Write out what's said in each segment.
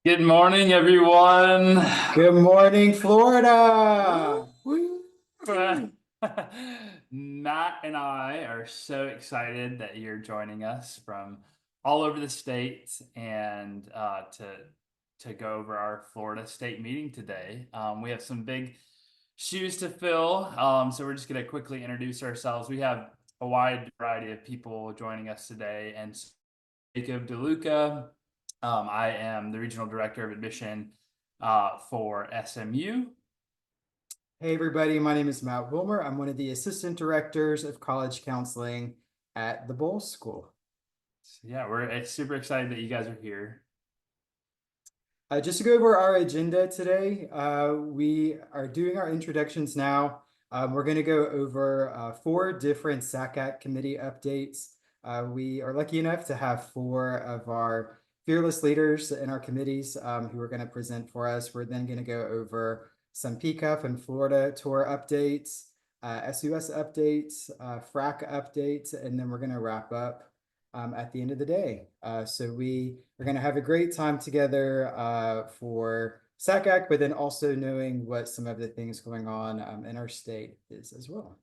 Good morning, everyone. Good morning, Florida. Woo. Matt and I are so excited that you're joining us from all over the state and to go over our Florida state meeting today. We have some big shoes to fill, so we're just going to quickly introduce ourselves. We have a wide variety of people joining us today, and Jacob DeLuca. I am the regional director of admission for SMU. Hey, everybody. My name is Matt Wilmer. I'm one of the assistant directors of college counseling at the Bowl School. So yeah, we're super excited that you guys are here. Just to go over our agenda today, we are doing our introductions now. We're going to go over 4 different SACAC committee updates. We are lucky enough to have 4 of our fearless leaders in our committees who are going to present for us. We're then going to go over some PCUF and Florida tour updates, SUS updates, FRAC updates, and then we're going to wrap up at the end of the day. So we are going to have a great time together for SACAC, but then also knowing what some of the things going on in our state is as well.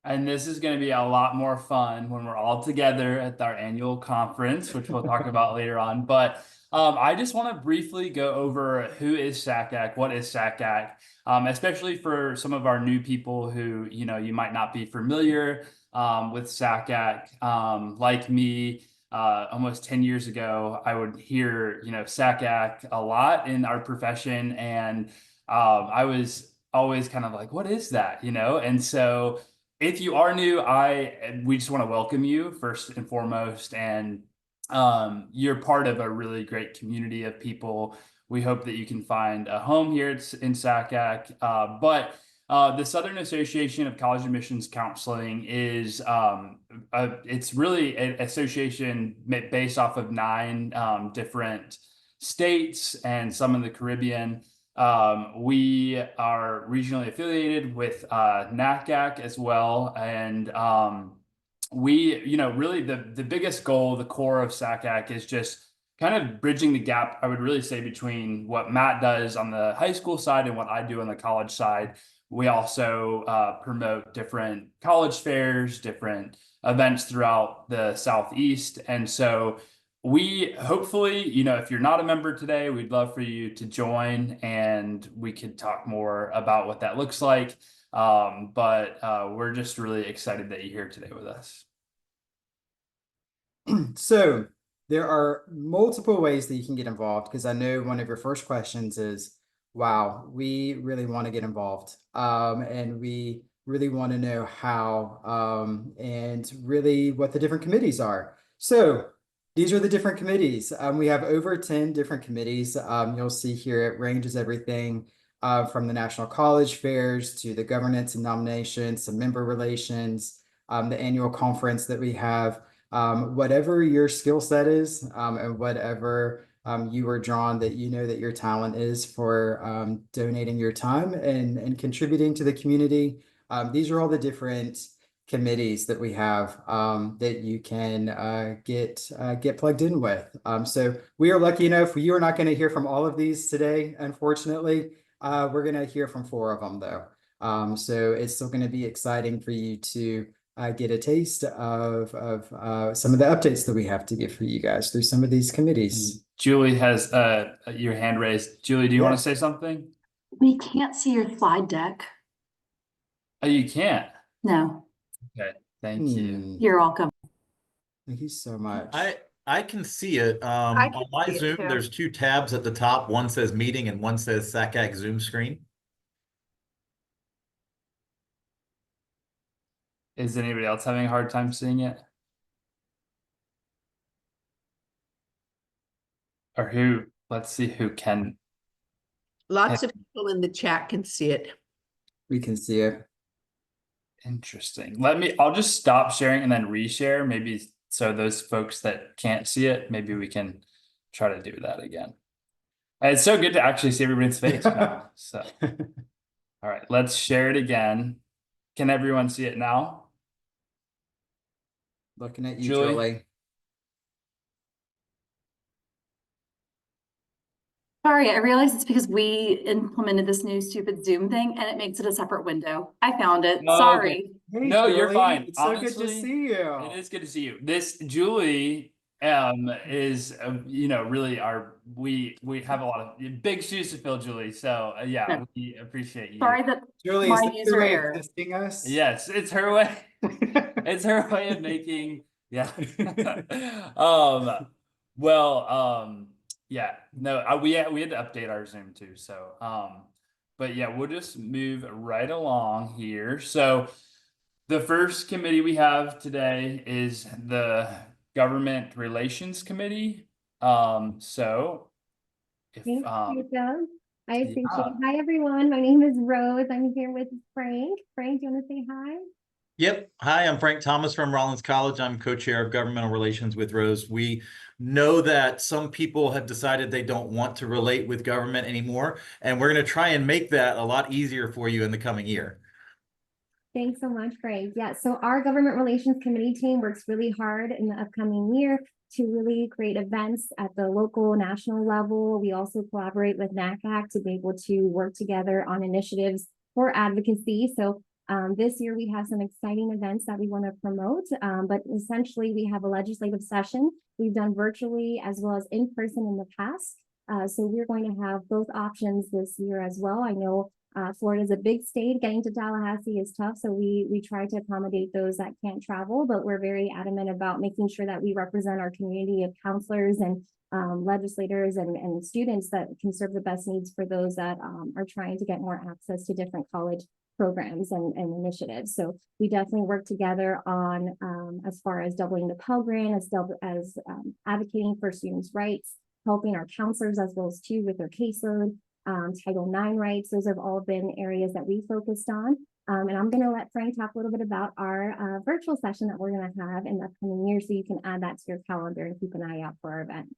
And this is going to be a lot more fun when we're all together at our annual conference, which we'll talk about later on. But I just want to briefly go over who is SACAC, what is SACAC, especially for some of our new people who, you might not be familiar with SACAC. Like me, almost 10 years ago, I would hear, SACAC a lot in our profession. And I was always kind of like, what is that? And so if you are new, we just want to welcome you first and foremost, and you're part of a really great community of people. We hope that you can find a home here in SACAC. But the Southern Association of College Admissions Counseling is it's really an association based off of 9 different states and some in the Caribbean. We are regionally affiliated with NACAC as well. And we, really the biggest goal, the core of SACAC is just kind of bridging the gap, I would really say, between what Matt does on the high school side and what I do on the college side. We also promote different college fairs, different events throughout the Southeast. And so we hopefully, if you're not a member today, we'd love for you to join and we could talk more about what that looks like. But we're just really excited that you're here today with us. So there are multiple ways that you can get involved, because I know one of your first questions is, wow, we really want to get involved. And we really want to know how and really what the different committees are. So these are the different committees. We have over 10 different committees. You'll see here it ranges everything from the national college fairs to the governance and nominations, some member relations, the annual conference that we have. Whatever your skill set is and whatever you are drawn, that that your talent is for donating your time and contributing to the community. These are all the different committees that we have that you can get plugged in with. So we are lucky enough. You are not going to hear from all of these today, unfortunately. We're going to hear from 4 of them, though. So it's still going to be exciting for you to get a taste of some of the updates that we have to give for you guys through some of these committees. Julie has your hand raised. Julie, do you want to say something? We can't see your slide deck. Oh, you can't? No. Okay, thank you. You're welcome. Thank you so much. I can see it. I can On my see it Zoom, too. there's 2 tabs at the top. One says meeting and one says SACAC Zoom screen. Is anybody else having a hard time seeing it? Or who? Let's see who can. Lots of people in the chat can see it. We can see it. Interesting. I'll just stop sharing and then reshare, maybe, so those folks that can't see it, maybe we can try to do that again. And it's so good to actually see everybody's face now. So, all right, let's share it again. Can everyone see it now? Looking at you, Julie? Julie. Sorry, I realize it's because we implemented this new stupid Zoom thing and it makes it a separate window. I found it. Oh, okay. Sorry. Hey, No, you're Julie, fine. it's so good to Honestly, see you. it is good to see you. This Julie is really we have a lot of big shoes to fill, Julie. So yeah, No. we appreciate you. Sorry that Julie, is my this your user way of error. testing us? Yes, it's her way. It's her way of making, yeah. Um, yeah, no, we had to update our Zoom too. So, but yeah, we'll just move right along here. So the first committee we have today is the Government Relations Committee. So if, Thanks, Jacob. I yeah. appreciate it. Hi, everyone. My name is Rose. I'm here with Frank. Frank, do you want to say hi? Yep. Hi, I'm Frank Thomas from Rollins College. I'm co-chair of governmental relations with Rose. We know that some people have decided they don't want to relate with government anymore, and we're going to try and make that a lot easier for you in the coming year. Thanks so much, Frank. Yeah, so our government relations committee team works really hard in the upcoming year to really create events at the local, national level. We also collaborate with NACAC to be able to work together on initiatives for advocacy. So this year we have some exciting events that we want to promote, but essentially we have a legislative session. We've done virtually as well as in person in the past. So we're going to have both options this year as well. I know Florida is a big state. Getting to Tallahassee is tough, so we try to accommodate those that can't travel, but we're very adamant about making sure that we represent our community of counselors and legislators and students that can serve the best needs for those that are trying to get more access to different college programs and initiatives. So we definitely work together on as far as doubling the Pell Grant, as advocating for students' rights, helping our counselors as well as too with their caseload. Title IX rights, those have all been areas that we focused on. And I'm going to let Frank talk a little bit about our virtual session that we're going to have in the upcoming year, so you can add that to your calendar and keep an eye out for our event.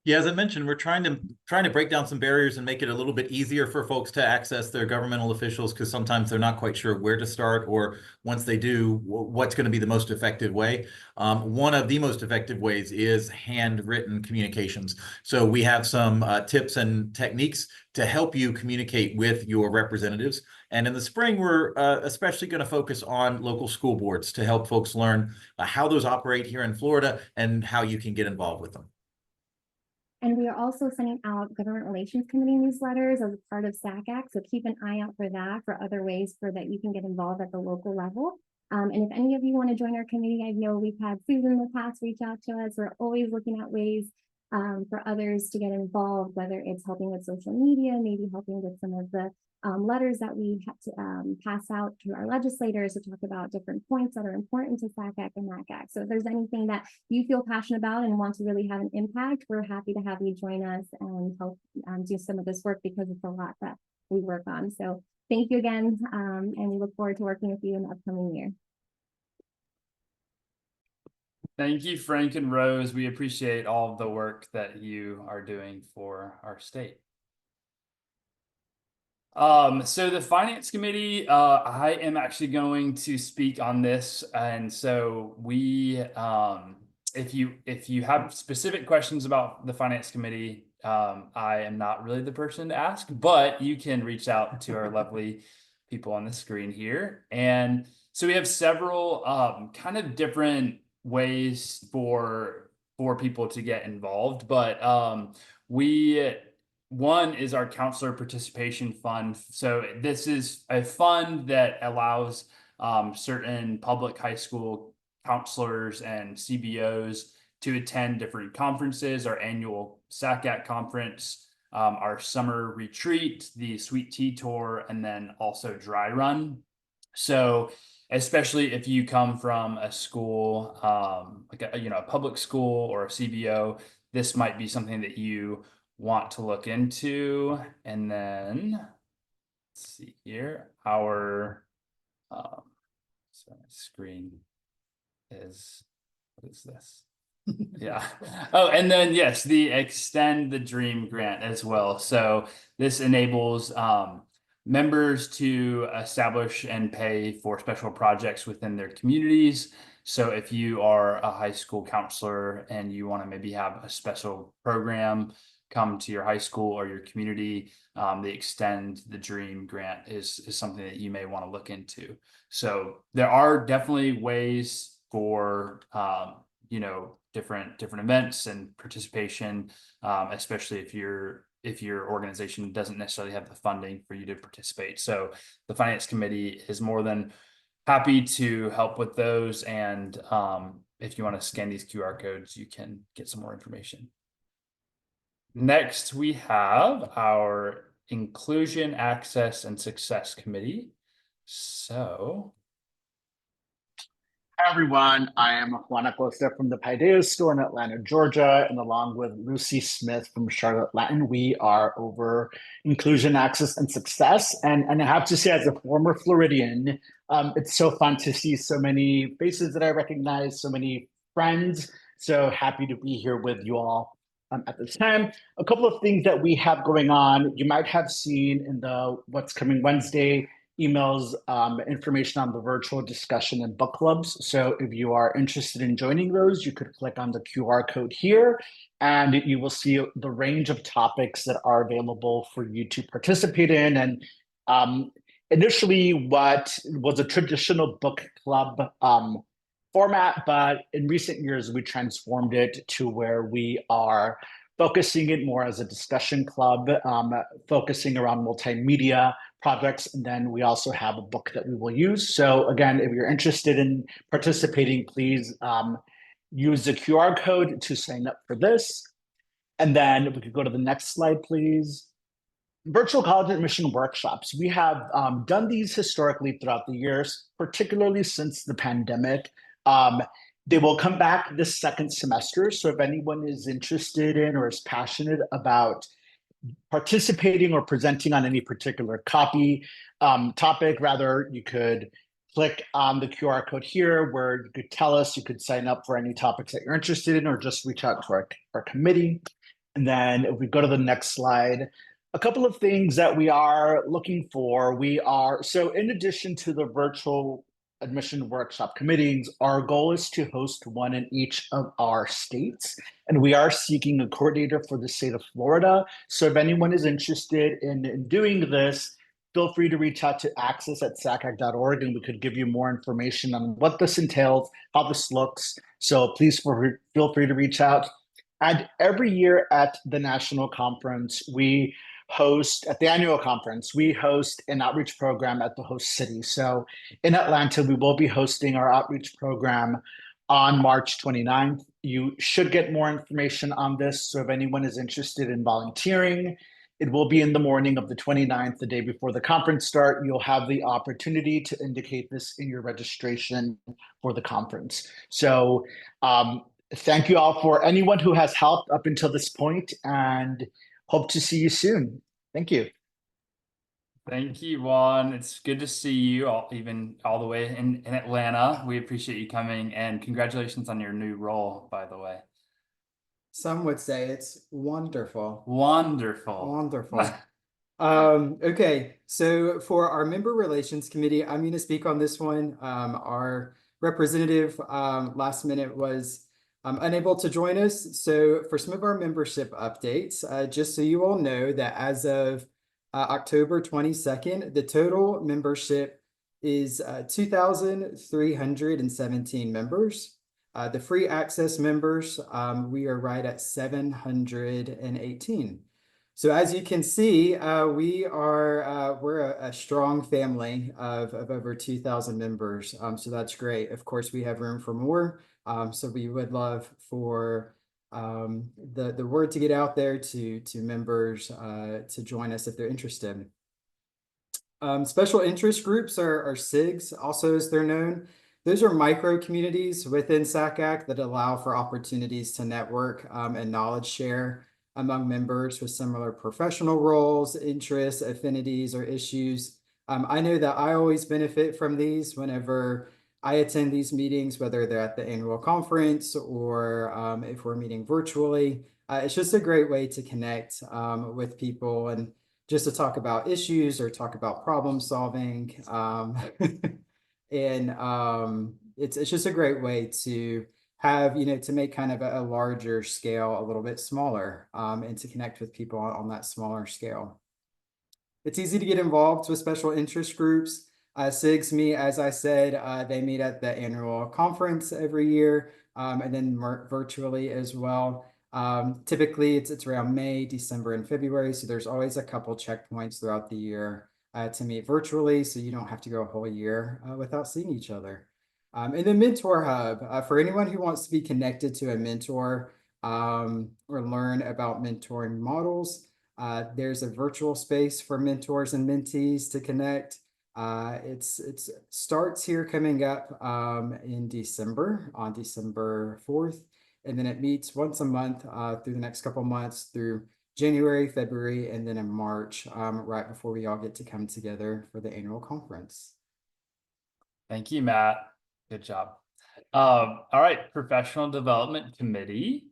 Yeah, as I mentioned, we're trying to break down some barriers and make it a little bit easier for folks to access their governmental officials, because sometimes they're not quite sure where to start, or once they do, what's going to be the most effective way. One of the most effective ways is handwritten communications. So we have some tips and techniques to help you communicate with your representatives. And in the spring, we're especially going to focus on local school boards to help folks learn how those operate here in Florida and how you can get involved with them. And we are also sending out government relations committee newsletters as a part of SACAC. So keep an eye out for that, for other ways for that you can get involved at the local level. And if any of you want to join our committee, I know we've had Susan in the past reach out to us. We're always looking at ways for others to get involved, whether it's helping with social media, maybe helping with some of the letters that we have to pass out to our legislators to talk about different points that are important to SACAC and NACAC. So if there's anything that you feel passionate about and want to really have an impact, we're happy to have you join us and help do some of this work, because it's a lot that we work on. So thank you again, and we look forward to working with you in the upcoming year. Thank you, Frank and Rose. We appreciate all of the work that you are doing for our state. So the finance committee, I am actually going to speak on this. And so we, if you have specific questions about the finance committee, I am not really the person to ask, but you can reach out to our lovely people on the screen here. And so we have several, kind of different ways for people to get involved, but, one is our counselor participation fund. So this is a fund that allows certain public high school counselors and CBOs to attend different conferences, our annual SACAC conference, our summer retreat, the Sweet Tea Tour, and then also Dry Run. So especially if you come from a school, like a public school or a CBO, this might be something that you want to look into. And then let's see here, our screen is, what is this? Yeah. Oh, and then yes, the Extend the Dream grant as well. So this enables members to establish and pay for special projects within their communities. So if you are a high school counselor and you want to maybe have a special program come to your high school or your community, the Extend the Dream grant is something that you may want to look into. So there are definitely ways for different events and participation, especially if your organization doesn't necessarily have the funding for you to participate. So the finance committee is more than happy to help with those. And if you want to scan these QR codes, you can get some more information. Next, we have our Inclusion, Access, and Success Committee. So, hi everyone, I am Juan Acosta from the Paideas store in Atlanta, Georgia, and along with Lucy Smith from Charlotte Latin, we are over Inclusion, Access, and Success. And I have to say, as a former Floridian, it's so fun to see so many faces that I recognize, so many friends. So happy to be here with you all. At this time, a couple of things that we have going on. You might have seen in the What's Coming Wednesday emails, information on the virtual discussion and book clubs. So if you are interested in joining those, you could click on the QR code here and you will see the range of topics that are available for you to participate in. And initially what was a traditional book club format, but in recent years, we transformed it to where we are focusing it more as a discussion club, focusing around multimedia projects. And then we also have a book that we will use. So again, if you're interested in participating, please use the QR code to sign up for this. And then if we could go to the next slide, please. Virtual college admission workshops. We have done these historically throughout the years, particularly since the pandemic. They will come back this second semester. So if anyone is interested in or is passionate about participating or presenting on any particular topic, you could click on the QR code here where you could tell us, you could sign up for any topics that you're interested in, or just reach out to our committee. And then if we go to the next slide, a couple of things that we are looking for. So in addition to the virtual admission workshop committees, our goal is to host one in each of our states. And we are seeking a coordinator for the state of Florida. So if anyone is interested in doing this, feel free to reach out to access@sacac.org and we could give you more information on what this entails, how this looks. So please feel free to reach out. And every year at the national conference, at the annual conference, we host an outreach program at the host city. So in Atlanta, we will be hosting our outreach program on March 29th. You should get more information on this. So if anyone is interested in volunteering, it will be in the morning of the 29th, the day before the conference start. You'll have the opportunity to indicate this in your registration for the conference. So thank you all for anyone who has helped up until this point, and hope to see you soon. Thank you. Thank you, Juan. It's good to see you all the way in Atlanta. We appreciate you coming, and congratulations on your new role, by the way. Some would say it's wonderful. Wonderful. Wonderful. Okay, so for our member relations committee, I'm going to speak on this one. Our representative last minute was unable to join us. So for some of our membership updates, just so you all know that as of October 22nd, the total membership is 2,317 members. The free access members, we are right at 718. So as you can see, we're a strong family of over 2,000 members. So that's great. Of course, we have room for more. So we would love for the word to get out there to members to join us if they're interested. Special interest groups are SIGs, also as they're known. Those are micro communities within SACAC that allow for opportunities to network and knowledge share among members with similar professional roles, interests, affinities, or issues. I know that I always benefit from these whenever I attend these meetings, whether they're at the annual conference or if we're meeting virtually. It's just a great way to connect with people and just to talk about issues or talk about problem solving. And it's just a great way to have, to make kind of a larger scale a little bit smaller, and to connect with people on that smaller scale. It's easy to get involved with special interest groups. SIGs meet, as I said, they meet at the annual conference every year, and then virtually as well. Typically, it's around May, December, and February, so there's always a couple checkpoints throughout the year to meet virtually, so you don't have to go a whole year without seeing each other. And the Mentor Hub, for anyone who wants to be connected to a mentor or learn about mentoring models, there's a virtual space for mentors and mentees to connect. It's starts here coming up in December, on December 4th, and then it meets once a month through the next couple months through January, February, and then in March, right before we all get to come together for the annual conference. Thank you, Matt. Good job. All right, Professional Development Committee.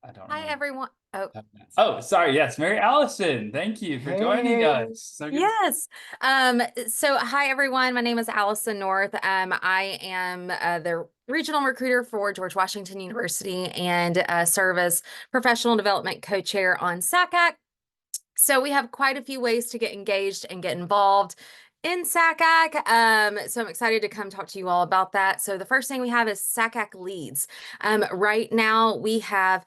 I don't Hi, know. everyone. Oh, Oh, sorry. Yes, Mary Allison. Thank you for joining Hey. us. So good. yes. So hi, everyone. My name is Allison North. I am the regional recruiter for George Washington University and serve as professional development co-chair on SACAC. So we have quite a few ways to get engaged and get involved in SACAC. So I'm excited to come talk to you all about that. So the first thing we have is SACAC leads. Right now we have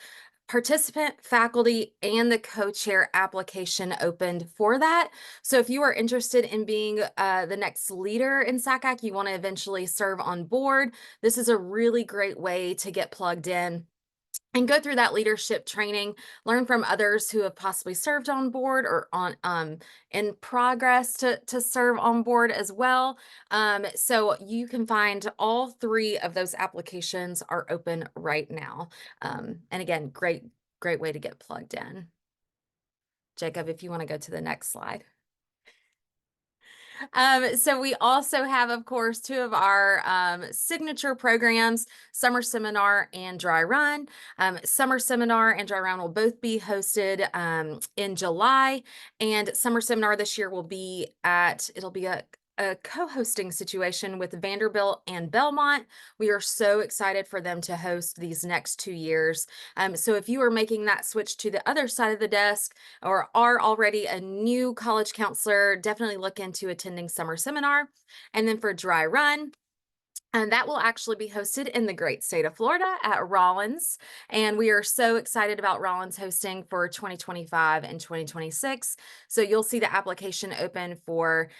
participant, faculty, and the co-chair application opened for that. So if you are interested in being the next leader in SACAC, you want to eventually serve on board, this is a really great way to get plugged in and go through that leadership training, learn from others who have possibly served on board or on in progress to serve on board as well. So you can find all three of those applications are open right now. And again, great way to get plugged in. Jacob, if you want to go to the next slide. So we also have, of course, two of our signature programs, Summer Seminar and Dry Run. Summer Seminar and Dry Run will both be hosted in July, and Summer Seminar this year will be it'll be a co-hosting situation with Vanderbilt and Belmont. We are so excited for them to host these next 2 years. So if you are making that switch to the other side of the desk or are already a new college counselor, definitely look into attending Summer Seminar. And then for Dry Run, and that will actually be hosted in the great state of Florida at Rollins. And we are so excited about Rollins hosting for 2025 and 2026. So you'll see the application open for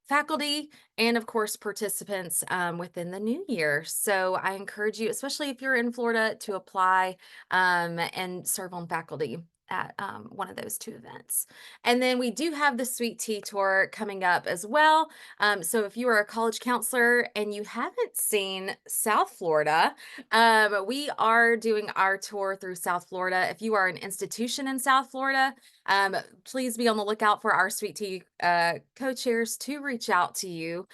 faculty and of course participants within the new year. So I encourage you, especially if you're in Florida, to apply and serve on faculty at one of those two events. And then we do have the Sweet Tea Tour coming up as well. So if you are a college counselor and you haven't seen South Florida, we are doing our tour through South Florida. If you are an institution in South Florida, please be on the lookout for our Sweet Tea co-chairs to reach out to you.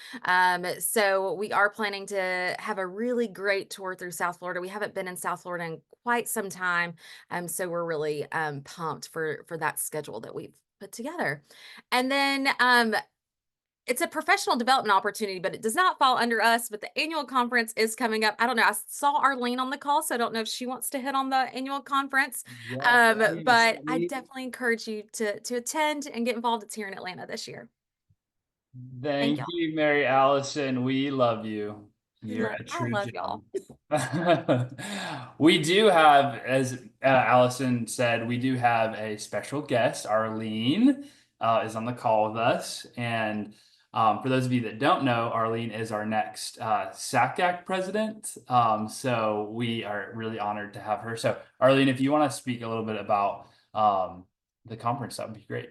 So we are planning to have a really great tour through South Florida. We haven't been in South Florida in quite some time. So we're really pumped for that schedule that we've put together. And then it's a professional development opportunity, but it does not fall under us, but the annual conference is coming up. I don't know. I saw Arlene on the call, so I don't know if she wants to hit on the annual conference. But I definitely encourage you to attend and get involved. It's here in Atlanta this year. Thank you, Mary Allison. We love you. You're a true I love gem. y'all. We do have, as Allison said, we do have a special guest. Arlene is on the call with us. And for those of you that don't know, Arlene is our next SACAC president. So we are really honored to have her. So Arlene, if you want to speak a little bit about the conference, that would be great.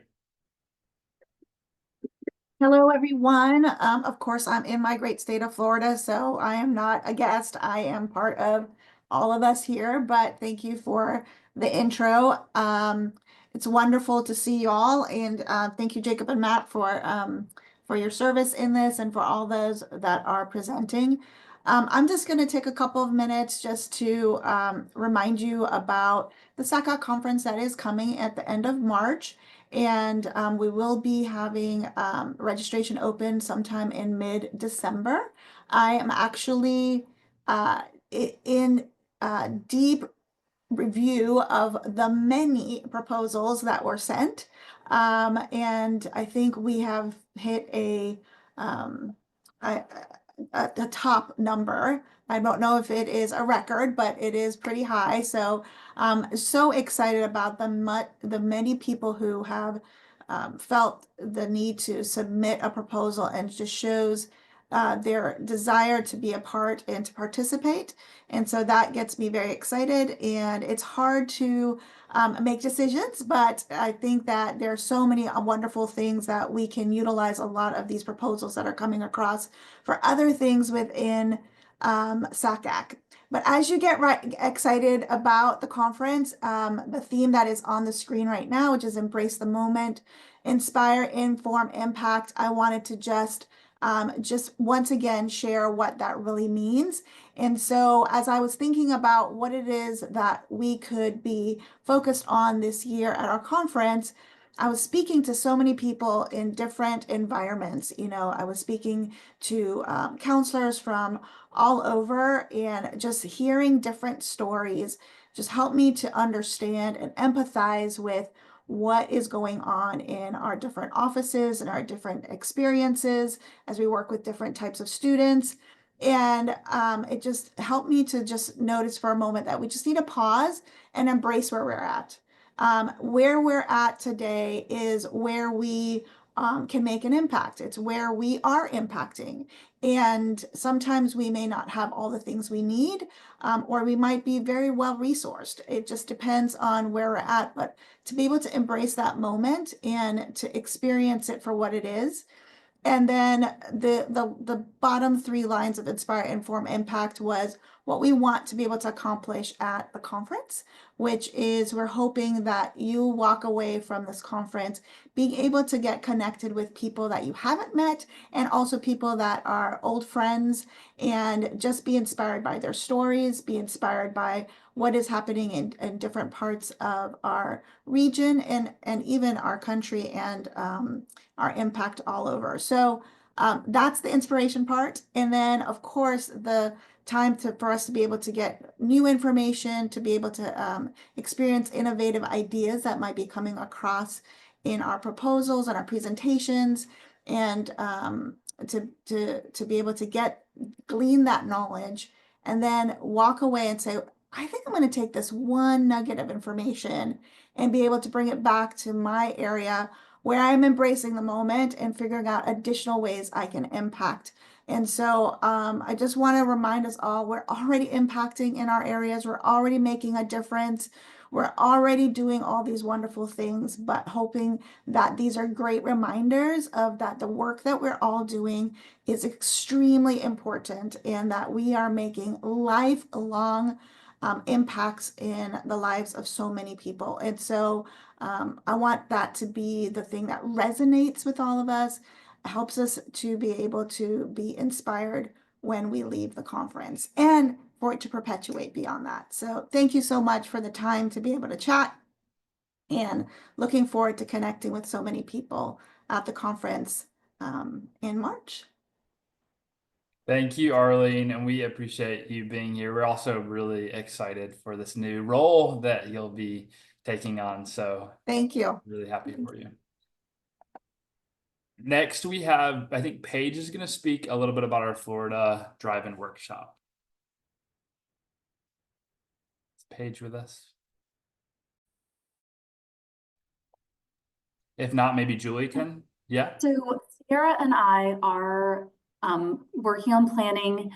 Hello, everyone. Of course, I'm in my great state of Florida, so I am not a guest. I am part of all of us here, but thank you for the intro. It's wonderful to see you all, and thank you, Jacob and Matt, for your service in this and for all those that are presenting. I'm just going to take a couple of minutes just to remind you about the SACAC conference that is coming at the end of March. And we will be having registration open sometime in mid-December. I am actually in deep review of the many proposals that were sent. And I think we have hit a top number. I don't know if it is a record, but it is pretty high. So so excited about the many people who have felt the need to submit a proposal, and just shows their desire to be a part and to participate. And so that gets me very excited, and it's hard to make decisions, but I think that there are so many wonderful things that we can utilize a lot of these proposals that are coming across for other things within SACAC. But as you get excited about the conference, the theme that is on the screen right now, which is Embrace the Moment, Inspire, Inform, Impact, I wanted to just once again share what that really means. And so as I was thinking about what it is that we could be focused on this year at our conference, I was speaking to so many people in different environments. You know, I was speaking to counselors from all over, and just hearing different stories just helped me to understand and empathize with what is going on in our different offices and our different experiences as we work with different types of students. And it just helped me to just notice for a moment that we just need to pause and embrace where we're at. Where we're at today is where we can make an impact. It's where we are impacting. And sometimes we may not have all the things we need, or we might be very well resourced. It just depends on where we're at. But to be able to embrace that moment and to experience it for what it is. And then the bottom three lines of Inspire, Inform, Impact was what we want to be able to accomplish at the conference, which is we're hoping that you walk away from this conference being able to get connected with people that you haven't met, and also people that are old friends, and just be inspired by their stories, be inspired by what is happening in different parts of our region and even our country, and our impact all over. So that's the inspiration part. And then of course, the time for us to be able to get new information, to be able to experience innovative ideas that might be coming across in our proposals and our presentations, and to be able to glean that knowledge, and then walk away and say, I think I'm going to take this one nugget of information and be able to bring it back to my area where I'm embracing the moment and figuring out additional ways I can impact. And so I just want to remind us all, we're already impacting in our areas. We're already making a difference. We're already doing all these wonderful things, but hoping that these are great reminders of that the work that we're all doing is extremely important, and that we are making lifelong impacts in the lives of so many people. And so I want that to be the thing that resonates with all of us, helps us to be able to be inspired when we leave the conference, and for it to perpetuate beyond that. So thank you so much for the time to be able to chat, and looking forward to connecting with so many people at the conference in March. Thank you, Arlene, and we appreciate you being here. We're also really excited for this new role that you'll be taking on. So thank you. Really happy for you. Next, we have, I think Paige is going to speak a little bit about our Florida drive-in workshop. Is Paige with us? If not, maybe Julie can. Yeah. So Sarah and I are working on planning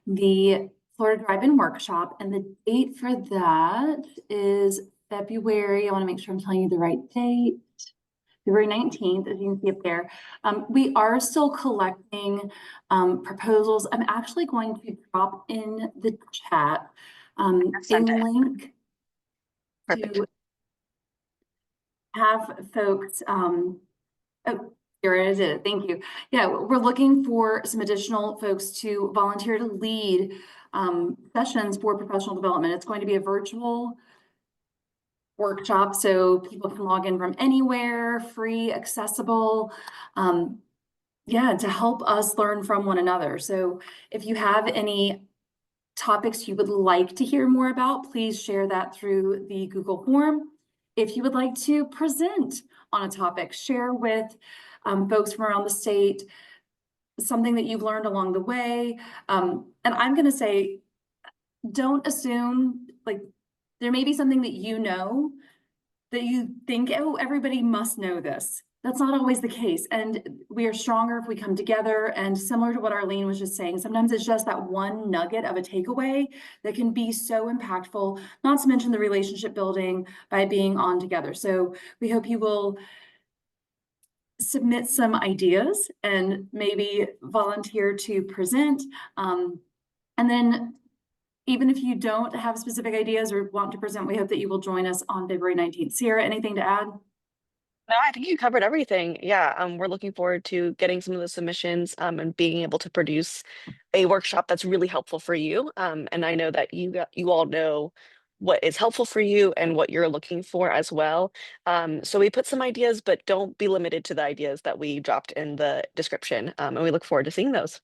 the Florida Drive-In Workshop, and the date for that is February. I want to make sure I'm telling you the right date. February 19th, as you can see up there. We are still collecting proposals. I'm actually going to drop in the chat a link to have folks Here it is. Thank you. Yeah, we're looking for some additional folks to volunteer to lead sessions for professional development. It's going to be a virtual workshop, so people can log in from anywhere, free, accessible. Yeah, to help us learn from one another. So if you have any topics you would like to hear more about, please share that through the Google form. If you would like to present on a topic, share with folks from around the state something that you've learned along the way. And I'm going to say, don't assume, like, there may be something that you know that you think, oh, everybody must know this. That's not always the case. And we are stronger if we come together. And similar to what Arlene was just saying, sometimes it's just that one nugget of a takeaway that can be so impactful, not to mention the relationship building by being on together. So we hope you will submit some ideas and maybe volunteer to present. And then even if you don't have specific ideas or want to present, we hope that you will join us on February 19th. Sierra, anything to add? No, I think you covered everything. Yeah, we're looking forward to getting some of the submissions and being able to produce a workshop that's really helpful for you. And I know that you all know what is helpful for you and what you're looking for as well. So we put some ideas, but don't be limited to the ideas that we dropped in the description. And we look forward to seeing those.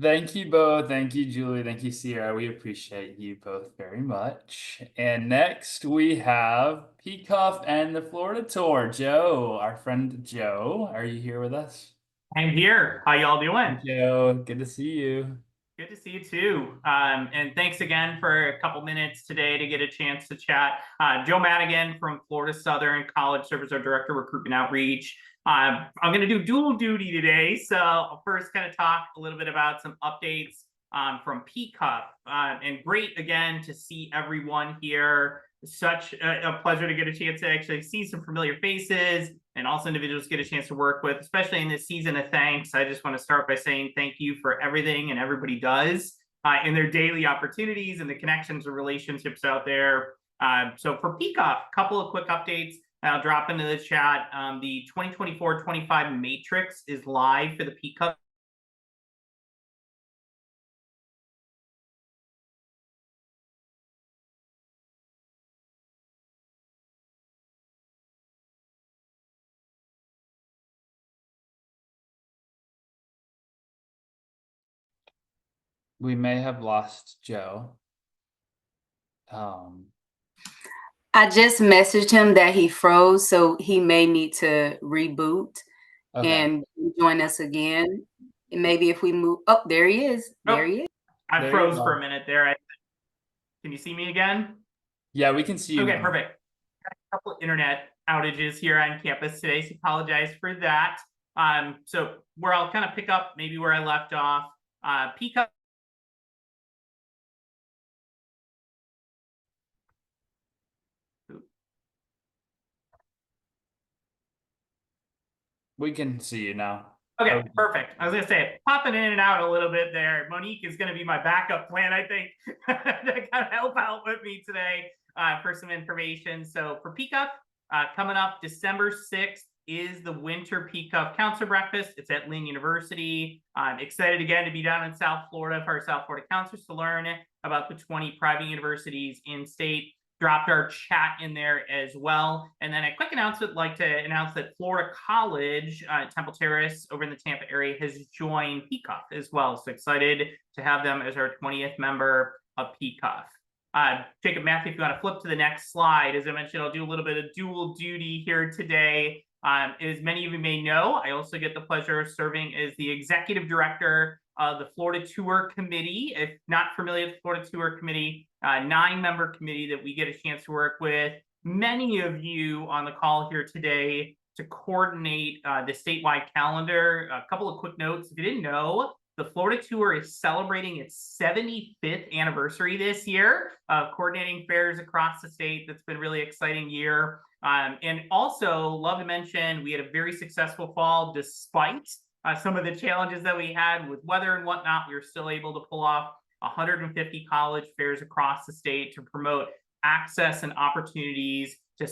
Thank you both. Thank you, Julie. Thank you, Sierra. We appreciate you both very much. And next we have Peacock and the Florida Tour. Joe, our friend Joe, are you here with us? I'm here. How y'all doing? Joe, good to see you. Good to see you too. And thanks again for a couple minutes today to get a chance to chat. Joe Madigan from Florida Southern College serves our Director of Recruitment Outreach. I'm going to do dual duty today. So I'll first kind of talk a little bit about some updates from Peacock. And great again to see everyone here. Such a pleasure to get a chance to actually see some familiar faces and also individuals get a chance to work with, especially in this season of thanks. I just want to start by saying thank you for everything and everybody does in their daily opportunities and the connections and relationships out there. So for Peacock, a couple of quick updates. I'll drop into the chat. The 2024-25 matrix is live for the Peacock. We may have lost Joe. I just messaged him that he froze, so he may need to reboot and join us again. And maybe if we move, oh, there he is. There he is. I froze for a minute there. Can you see me again? Yeah, we can see you. Okay, now. perfect. Got a couple internet outages here on campus today, so apologize for that. So where I'll kind of pick up maybe where I left off. Peacock. We can see you now. Okay, perfect. I was going to say, popping in and out a little bit there. Monique is going to be my backup plan, I think, to kind of help out with me today for some information. So for Peacock, coming up December 6th is the Winter Peacock Counselor Breakfast. It's at Lynn University. I'm excited again to be down in South Florida for our South Florida counselors to learn about the 20 private universities in state. Dropped our chat in there as well. And then a quick announcement, like to announce that Florida College, Temple Terrace over in the Tampa area has joined Peacock as well. So excited to have them as our 20th member of Peacock. Jacob, Matthew, if you want to flip to the next slide, as I mentioned, I'll do a little bit of dual duty here today. As many of you may know, I also get the pleasure of serving as the executive director of the Florida Tour Committee. If not familiar with the Florida Tour Committee, 9-member committee that we get a chance to work with many of you on the call here today to coordinate the statewide calendar. A couple of quick notes. If you didn't know, the Florida Tour is celebrating its 75th anniversary this year of coordinating fairs across the state. That's been a really exciting year. And also, love to mention, we had a very successful fall despite some of the challenges that we had with weather and whatnot. We were still able to pull off 150 college fairs across the state to promote access and opportunities to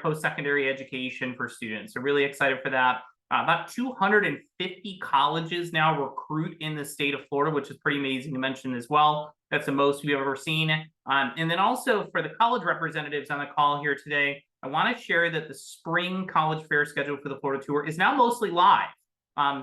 post-secondary education for students. So really excited for that. About 250 colleges now recruit in the state of Florida, which is pretty amazing to mention as well. That's the most we've ever seen. And then also for the college representatives on the call here today, I want to share that the spring college fair schedule for the Florida tour is now mostly live.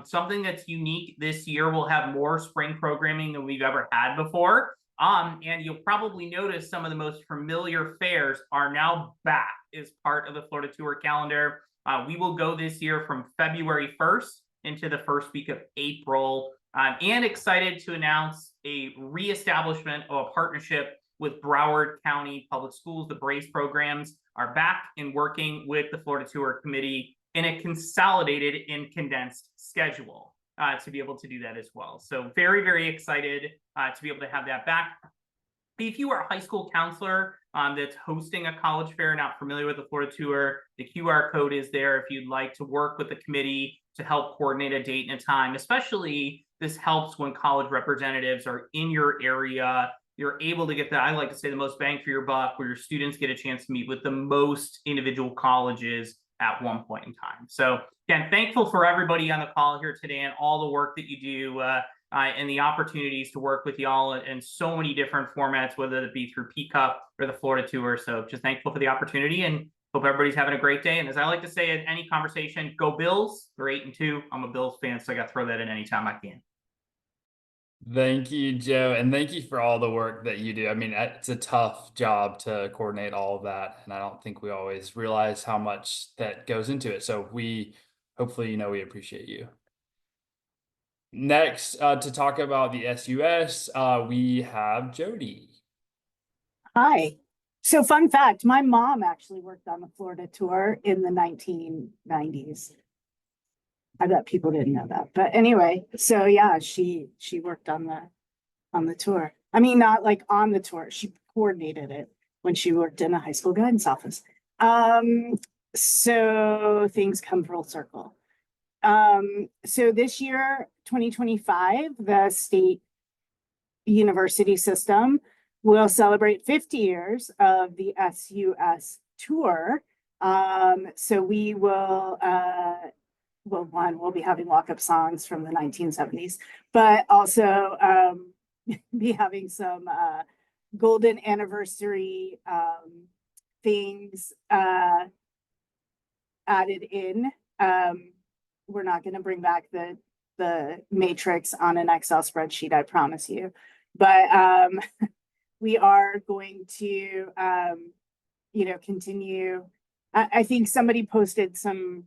Something that's unique this year, we'll have more spring programming than we've ever had before. And you'll probably notice some of the most familiar fairs are now back as part of the Florida tour calendar. We will go this year from February 1st into the first week of April. And excited to announce a reestablishment of a partnership with Broward County Public Schools. The BRACE programs are back and working with the Florida Tour Committee in a consolidated and condensed schedule to be able to do that as well. So very, very excited to be able to have that back. If you are a high school counselor that's hosting a college fair, not familiar with the Florida Tour, the QR code is there if you'd like to work with the committee to help coordinate a date and a time. Especially this helps when college representatives are in your area. You're able to get I like to say, the most bang for your buck, where your students get a chance to meet with the most individual colleges at one point in time. So again, thankful for everybody on the call here today and all the work that you do and the opportunities to work with y'all in so many different formats, whether it be through PCUP or the Florida Tour. So just thankful for the opportunity and hope everybody's having a great day. And as I like to say in any conversation, go Bills. They're 8-2. I'm a Bills fan, so I got to throw that in anytime I can. Thank you, Joe, and thank you for all the work that you do. I mean, it's a tough job to coordinate all of that, and I don't think we always realize how much that goes into it. So hopefully, we appreciate you. Next, to talk about the SUS, we have Jody. Hi. So fun fact, my mom actually worked on the Florida tour in the 1990s. I bet people didn't know that, but anyway, so yeah, she worked on the tour. I mean, not like on the tour, she coordinated it when she worked in a high school guidance office. So things come full circle. So this year, 2025, the state university system will celebrate 50 years of the SUS tour. So we will, we'll be having walk-up songs from the 1970s, but also be having some golden anniversary things added in. We're not going to bring back the matrix on an Excel spreadsheet, I promise you, but we are going to, continue. I think somebody posted some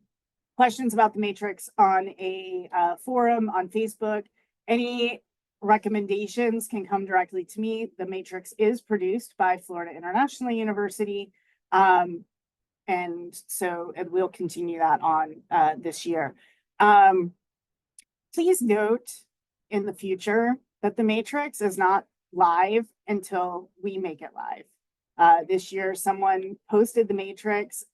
questions about the matrix on a forum on Facebook. Any recommendations can come directly to me. The matrix is produced by Florida International University. And so we'll continue that on this year. Please note in the future that the matrix is not live until we make it live. This year, someone posted the matrix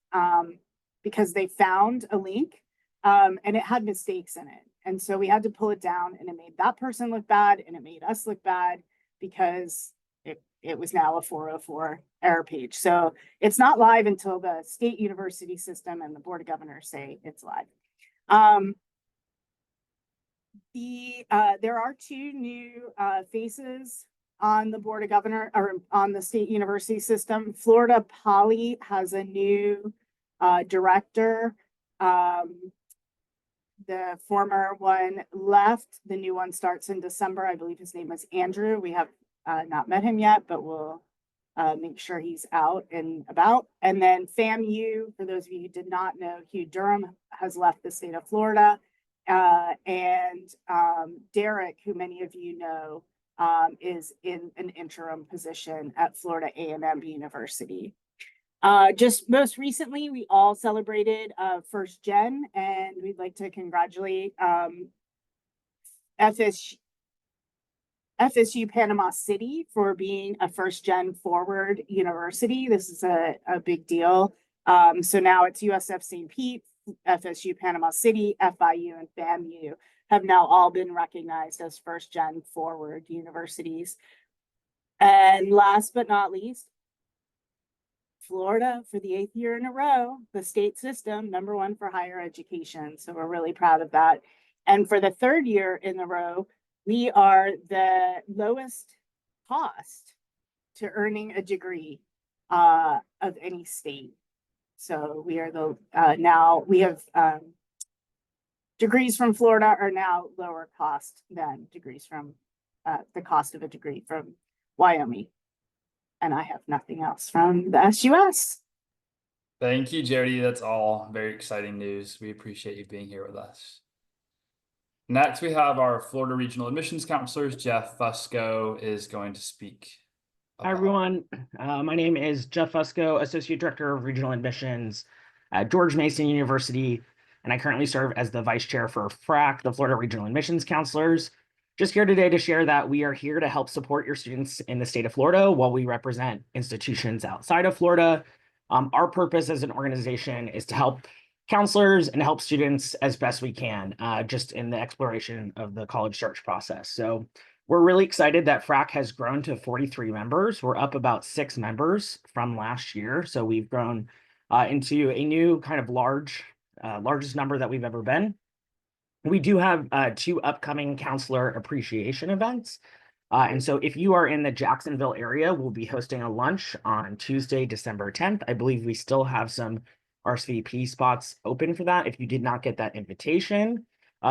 because they found a link and it had mistakes in it. And so we had to pull it down, and it made that person look bad and it made us look bad because it was now a 404 error page. So it's not live until the state university system and the board of governors say it's live. There are two new faces on the board of governor or on the state university system. Florida Poly has a new director. The former one left. The new one starts in December. I believe his name is Andrew. We have not met him yet, but we'll make sure he's out and about. And then FAMU, for those of you who did not know, Hugh Durham has left the state of Florida. And Derek, who many of you know, is in an interim position at Florida A&M University. Just most recently, we all celebrated first gen, and we'd like to congratulate FSU Panama City for being a first gen forward university. This is a big deal. So now it's USF St. Pete, FSU Panama City, FIU, and FAMU have now all been recognized as first gen forward universities. And last but not least, Florida, for the 8th year in a row, the state system, #1 for higher education. So we're really proud of that. And for the 3rd year in a row, we are the lowest cost to earning a degree of any state. So we are the now we have degrees from Florida are now lower cost than degrees from the cost of a degree from Wyoming. And I have nothing else from the SUS. Thank you, Jody. That's all very exciting news. We appreciate you being here with us. Next, we have our Florida Regional Admissions Counselors. Jeff Fusco is going to speak. Hi, everyone. My name is Jeff Fusco, Associate Director of Regional Admissions at George Mason University, and I currently serve as the Vice Chair for FRAC, the Florida Regional Admissions Counselors. Just here today to share that we are here to help support your students in the state of Florida while we represent institutions outside of Florida. Our purpose as an organization is to help counselors and help students as best we can, just in the exploration of the college search process. So we're really excited that FRAC has grown to 43 members. We're up about 6 members from last year. So we've grown into a new kind of largest number that we've ever been. We do have 2 upcoming counselor appreciation events. And so if you are in the Jacksonville area, we'll be hosting a lunch on Tuesday, December 10th. I believe we still have some RSVP spots open for that. If you did not get that invitation,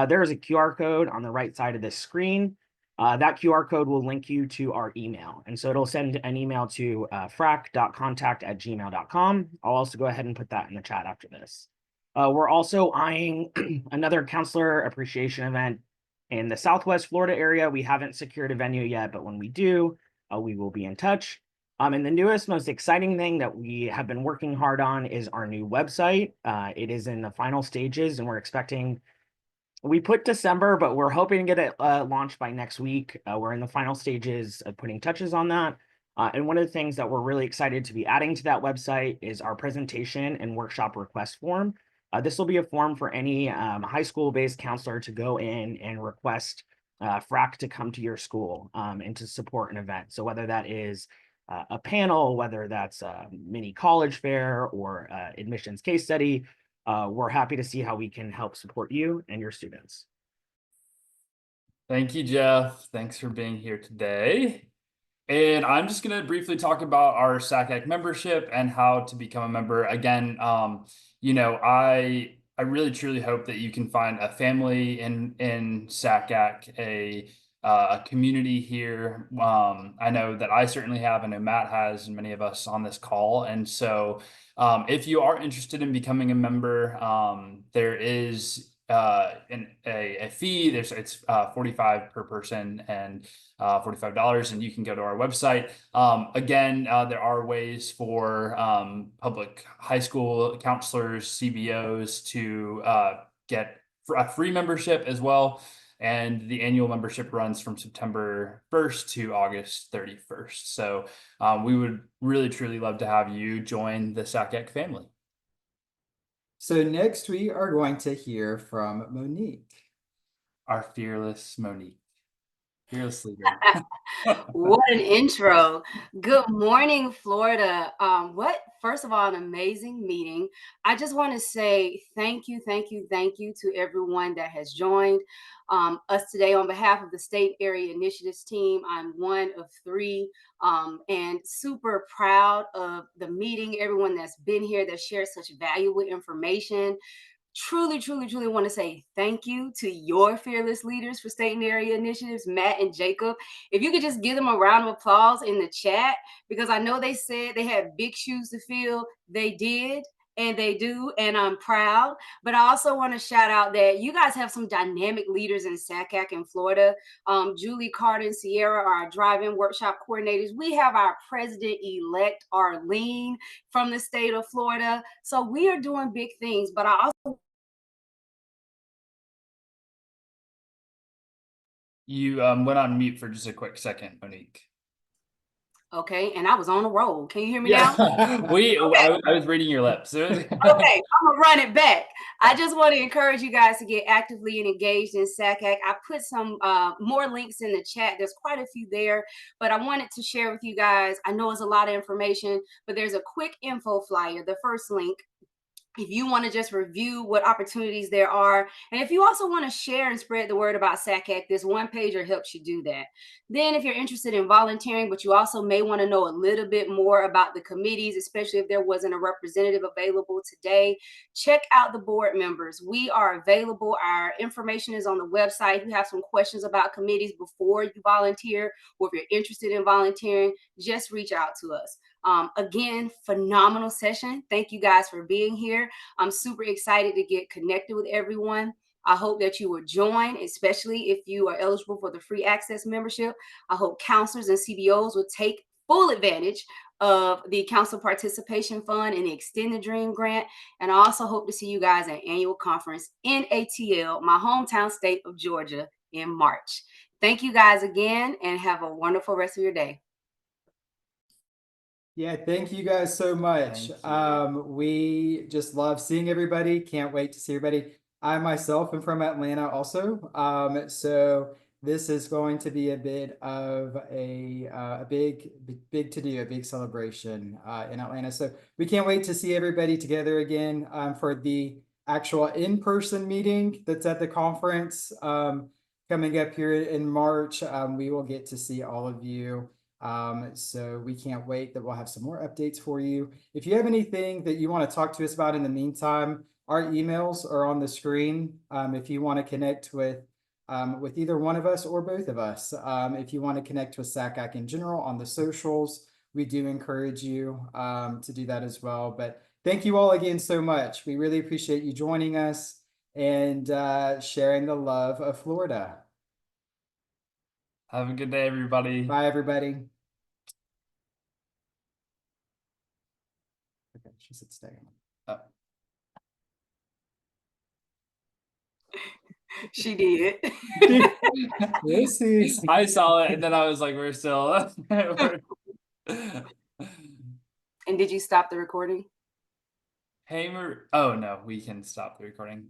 there is a QR code on the right side of the screen. That QR code will link you to our email. And so it'll send an email to frac.contact@gmail.com. I'll also go ahead and put that in the chat after this. We're also eyeing another counselor appreciation event in the Southwest Florida area. We haven't secured a venue yet, but when we do, we will be in touch. And the newest, most exciting thing that we have been working hard on is our new website. It is in the final stages, and we're expecting, we put December, but we're hoping to get it launched by next week. We're in the final stages of putting touches on that. And one of the things that we're really excited to be adding to that website is our presentation and workshop request form. This will be a form for any high school-based counselor to go in and request FRAC to come to your school and to support an event. So whether that is a panel, whether that's a mini college fair or admissions case study, we're happy to see how we can help support you and your students. Thank you, Jeff. Thanks for being here today. And I'm just going to briefly talk about our SACAC membership and how to become a member. Again, you know, I really truly hope that you can find a family in SACAC, a community here. I know that I certainly have, I know Matt has, and many of us on this call. And so if you are interested in becoming a member, there is a fee. It's $45 per person and $45, and you can go to our website. Again, there are ways for public high school counselors, CBOs to get a free membership as well. And the annual membership runs from September 1st to August 31st. So we would really, truly love to have you join the SACAC family. So next we are going to hear from Monique. Our fearless Monique. Fearless leader. What an intro. Good morning, Florida. First of all, an amazing meeting. I just want to say thank you to everyone that has joined us today. On behalf of the State Area Initiatives team, I'm one of 3 and super proud of the meeting, everyone that's been here that shared such valuable information. Truly want to say thank you to your fearless leaders for State and Area Initiatives, Matt and Jacob. If you could just give them a round of applause in the chat, because I know they said they had big shoes to fill. They did, and they do, and I'm proud. But I also want to shout out that you guys have some dynamic leaders in SACAC in Florida. Julie Carter and Sierra are our drive-in workshop coordinators. We have our president-elect, Arlene, from the state of Florida. So we are doing big things, but I also... You went on mute for just a quick second, Monique. Okay, and I was on a roll. Can you hear me now? Okay. I was reading your lips. Okay, I'm gonna run it back. I just want to encourage you guys to get actively and engaged in SACAC. I put some more links in the chat. There's quite a few there, but I wanted to share with you guys. I know it's a lot of information, but there's a quick info flyer, the first link. If you want to just review what opportunities there are, and if you also want to share and spread the word about SACAC, this one pager helps you do that. Then if you're interested in volunteering, but you also may want to know a little bit more about the committees, especially if there wasn't a representative available today, check out the board members. We are available. Our information is on the website. If you have some questions about committees before you volunteer, or if you're interested in volunteering, just reach out to us. Again, phenomenal session. Thank you guys for being here. I'm super excited to get connected with everyone. I hope that you will join, especially if you are eligible for the free access membership. I hope counselors and CBOs will take full advantage of the Council Participation Fund and the Extend the Dream Grant. And I also hope to see you guys at annual conference in ATL, my hometown state of Georgia, in March. Thank you guys again, and have a wonderful rest of your day. Yeah, thank you guys so much. We just love seeing everybody. Can't wait to see everybody. I myself am from Atlanta also. So this is going to be a bit of a big to do, a big celebration in Atlanta. So we can't wait to see everybody together again for the actual in-person meeting that's at the conference coming up here in March. We will get to see all of you. So we can't wait that we'll have some more updates for you. If you have anything that you want to talk to us about in the meantime, our emails are on the screen. If you want to connect with either one of us or both of us, if you want to connect with SACAC in general on the socials, we do encourage you to do that as well. But thank you all again so much. We really appreciate you joining us and sharing the love of Florida. Have a good day, everybody. Bye, everybody. Okay, she said stay on. She did. I saw it and then I was like, we're still. And did you stop the recording? Hey, oh no, we can stop the recording.